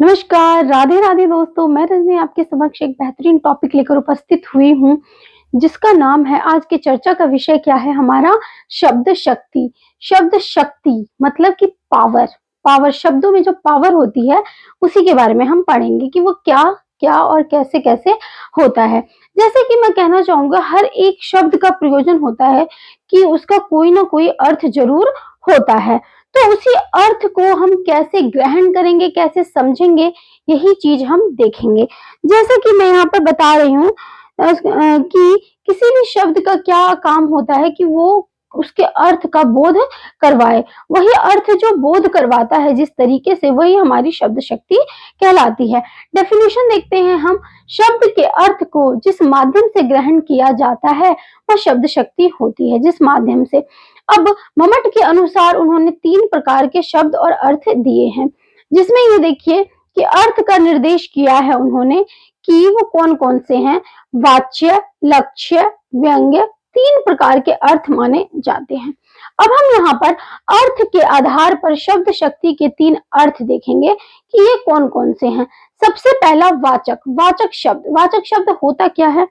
नमस्कार, राधे राधे दोस्तों। मैं रजनी आपके समक्ष एक बेहतरीन टॉपिक लेकर उपस्थित हुई हूँ, जिसका नाम है, आज की चर्चा का विषय क्या है हमारा, शब्द शक्ति। शब्द शक्ति मतलब कि पावर। पावर शब्दों में जो पावर होती है उसी के बारे में हम पढ़ेंगे कि वो क्या क्या और कैसे कैसे होता है। जैसे कि मैं कहना चाहूंगा, हर एक शब्द का प्रयोजन होता है कि उसका कोई ना कोई अर्थ जरूर होता है। तो उसी अर्थ को हम कैसे ग्रहण करेंगे, कैसे समझेंगे, यही चीज हम देखेंगे। जैसे कि मैं यहाँ पर बता रही हूँ कि किसी भी शब्द का क्या काम होता है कि वो उसके अर्थ का बोध करवाए। वही अर्थ जो बोध करवाता है जिस तरीके से, वही हमारी शब्द शक्ति कहलाती है। डेफिनेशन देखते हैं हम। शब्द के अर्थ को जिस माध्यम से ग्रहण किया जाता है वह शब्द शक्ति होती है, जिस माध्यम से। अब मम्मट के अनुसार उन्होंने 3 प्रकार के शब्द और अर्थ दिए हैं, जिसमें ये देखिए कि अर्थ का निर्देश किया है उन्होंने कि वो कौन कौन से हैं। वाच्य, लक्ष्य, व्यंग्य, 3 प्रकार के अर्थ माने जाते हैं। अब हम यहाँ पर अर्थ के आधार पर शब्द शक्ति के 3 अर्थ देखेंगे कि ये कौन कौन से हैं। सबसे पहला वाचक। वाचक शब्द। वाचक शब्द होता क्या है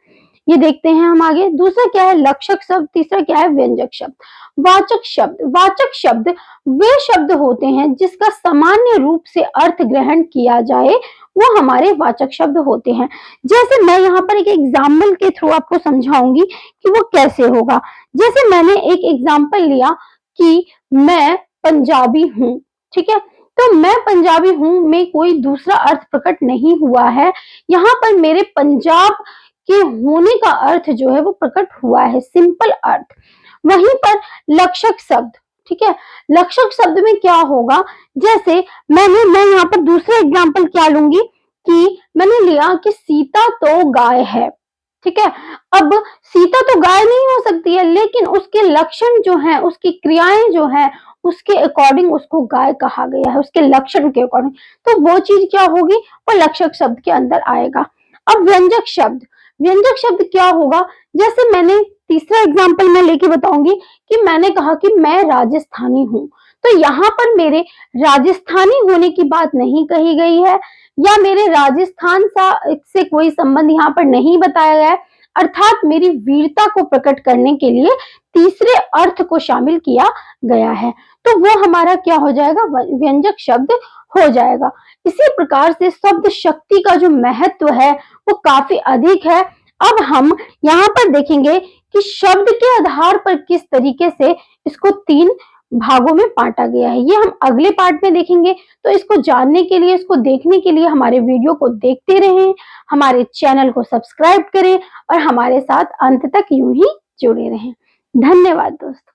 ये देखते हैं हम आगे। दूसरा क्या है, लक्षक शब्द। तीसरा क्या है, व्यंजक शब्द। वाचक शब्द। वाचक शब्द वे शब्द होते हैं जिसका सामान्य रूप से अर्थ ग्रहण किया जाए, वो हमारे वाचक शब्द होते हैं। जैसे मैं यहाँ पर एक एग्जाम्पल के थ्रू आपको समझाऊंगी कि वो कैसे होगा। जैसे मैंने एक एग्जाम्पल लिया कि मैं पंजाबी हूँ, ठीक है। तो मैं पंजाबी हूँ में कोई दूसरा अर्थ प्रकट नहीं हुआ है। यहाँ पर मेरे पंजाब के होने का अर्थ जो है वो प्रकट हुआ है, सिंपल अर्थ। वहीं पर लक्षक शब्द, ठीक है। लक्षक शब्द में क्या होगा, जैसे मैं यहाँ पर दूसरा एग्जांपल क्या लूंगी कि मैंने लिया कि सीता तो गाय है, ठीक है। अब सीता तो गाय नहीं हो सकती है, लेकिन उसके लक्षण जो हैं, उसकी क्रियाएं जो हैं, उसके अकॉर्डिंग उसको गाय कहा गया है, उसके लक्षण के अकॉर्डिंग। तो वो चीज क्या होगी, वो लक्षक शब्द के अंदर आएगा। अब व्यंजक शब्द। व्यंजक शब्द क्या होगा, जैसे मैंने तीसरा एग्जाम्पल मैं लेके बताऊंगी कि मैंने कहा कि मैं राजस्थानी हूँ। तो यहाँ पर मेरे राजस्थानी होने की बात नहीं कही गई है, या मेरे राजस्थान से कोई संबंध यहाँ पर नहीं बताया गया है। अर्थात मेरी वीरता को प्रकट करने के लिए तीसरे अर्थ को शामिल किया गया है। तो वो हमारा क्या हो जाएगा, व्यंजक शब्द हो जाएगा। इसी प्रकार से शब्द शक्ति का जो महत्व है वो काफी अधिक है। अब हम यहाँ पर देखेंगे कि शब्द के आधार पर किस तरीके से इसको 3 भागों में बांटा गया है, ये हम अगले पार्ट में देखेंगे। तो इसको जानने के लिए, इसको देखने के लिए हमारे वीडियो को देखते रहें, हमारे चैनल को सब्सक्राइब करें और हमारे साथ अंत तक यूं ही जुड़े रहें। धन्यवाद दोस्तों।